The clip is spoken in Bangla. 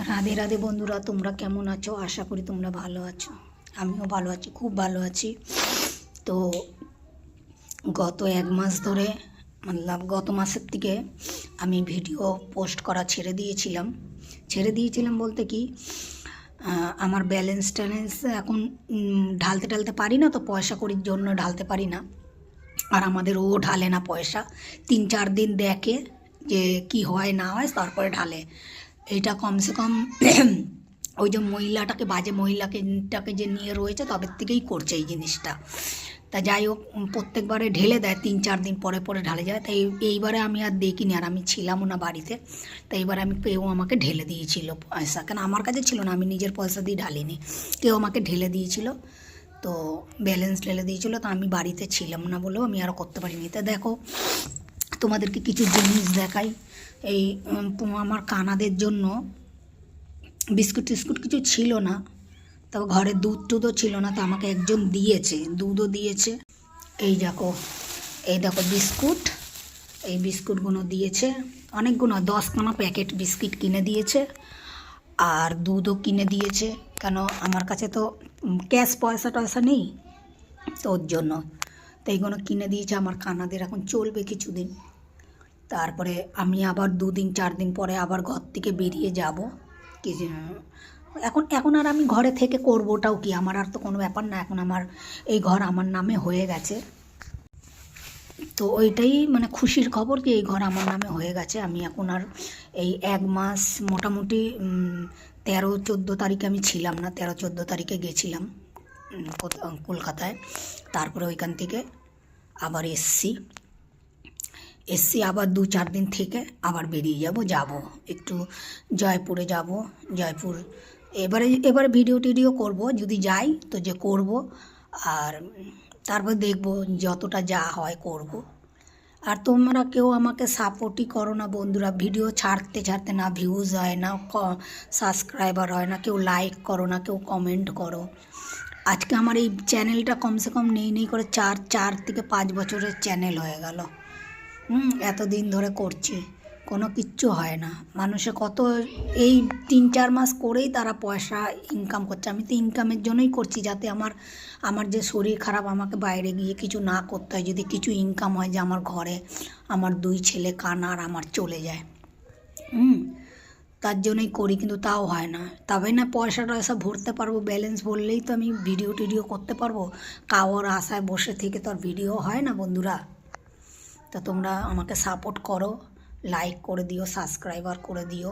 রাধে রাধে বন্ধুরা, তোমরা কেমন আছো? আশা করি তোমরা ভালো আছো। আমিও ভালো আছি, খুব ভালো আছি। তো গত 1 মাস ধরে গত মাসের থেকে আমি ভিডিও পোস্ট করা ছেড়ে দিয়েছিলাম বলতে কি, আমার ব্যালেন্স ট্যালেন্স এখন ঢালতে পারি না, তো পয়সা কড়ির জন্য ঢালতে পারি না। আর আমাদের ও ঢালে না পয়সা, 3-4 দিন দেখে যে কি হয় না হয়, তারপরে ঢালে। এইটা কমসে কম ওই যে মহিলাটাকে, বাজে মহিলাটাকে যে নিয়ে রয়েছে তবে থেকেই করছে এই জিনিসটা। তা যাই হোক, প্রত্যেকবারে ঢেলে দেয়, 3-4 দিন পরে পরে ঢালে যায়। তাই এইবারে আমি আর দেখিনি, আর আমি ছিলামও না বাড়িতে। তাই এবারে কেউ আমাকে ঢেলে দিয়েছিল পয়সা, কেন আমার কাছে ছিল না, আমি নিজের পয়সা দিয়ে ঢালিনি, কেউ আমাকে ঢেলে দিয়েছিল। তো ব্যালেন্স ঢেলে দিয়েছিল, তো আমি বাড়িতে ছিলাম না বলেও আমি আর করতে পারিনি। তা দেখো, তোমাদেরকে কিছু জিনিস দেখাই। এই আমার কানাদের জন্য বিস্কুট টিস্কুট কিছু ছিল না, তবে ঘরে দুধ টুধও ছিল না, তো আমাকে একজন দিয়েছে, দুধও দিয়েছে। এই দেখো বিস্কুট, এই বিস্কুটগুলো দিয়েছে অনেকগুলো, 10খানা প্যাকেট বিস্কিট কিনে দিয়েছে, আর দুধও কিনে দিয়েছে। কেন আমার কাছে তো ক্যাশ পয়সা টয়সা নেই, তো ওর জন্য তো এইগুলো কিনে দিয়েছে। আমার কানাদের এখন চলবে কিছুদিন, তারপরে আমি আবার 2-4 দিন পরে আবার ঘর থেকে বেরিয়ে যাব। এখন আর আমি ঘরে থেকে করবোটাও কি, আমার আর তো কোনো ব্যাপার না, এখন আমার এই ঘর আমার নামে হয়ে গেছে। তো ওইটাই মানে খুশির খবর যে এই ঘর আমার নামে হয়ে গেছে। আমি এখন আর এই 1 মাস মোটামুটি 13-14 তারিখে আমি ছিলাম না, 13-14 তারিখে গেছিলাম কলকাতায়। তারপরে ওইখান থেকে আবার এসছি আবার 2-4 দিন থেকে আবার বেরিয়ে যাব একটু জয়পুরে যাব। জয়পুর এবারে ভিডিও টিডিও করব, যদি যাই তো যে করব, আর তারপর দেখব যতটা যা হয় করব। আর তোমরা কেউ আমাকে সাপোর্টই করো না বন্ধুরা, ভিডিও ছাড়তে না ভিউজ হয় না, সাবস্ক্রাইবার হয় না, কেউ লাইক করো না, কেউ কমেন্ট করো। আজকে আমার এই চ্যানেলটা কমসে কম নেই করে 4 থেকে 5 বছরের চ্যানেল হয়ে গেল। এতদিন ধরে করছি, কোনো কিচ্ছু হয় না। মানুষে কত এই 3-4 মাস করেই তারা পয়সা ইনকাম করছে। আমি তো ইনকামের জন্যই করছি, যাতে আমার যে শরীর খারাপ, আমাকে বাইরে গিয়ে কিছু না করতে হয়, যদি কিছু ইনকাম হয়, যে আমার ঘরে আমার 2 ছেলে কানার আমার চলে যায়। তার জন্যই করি, কিন্তু তাও হয় না। তবে না পয়সা টয়সা ভরতে পারবো, ব্যালেন্স ভরলেই তো আমি ভিডিও টিডিও করতে পারবো। কারোর আশায় বসে থেকে তো আর ভিডিও হয় না বন্ধুরা। তা তোমরা আমাকে সাপোর্ট করো, লাইক করে দিও, সাবস্ক্রাইবার করে দিও।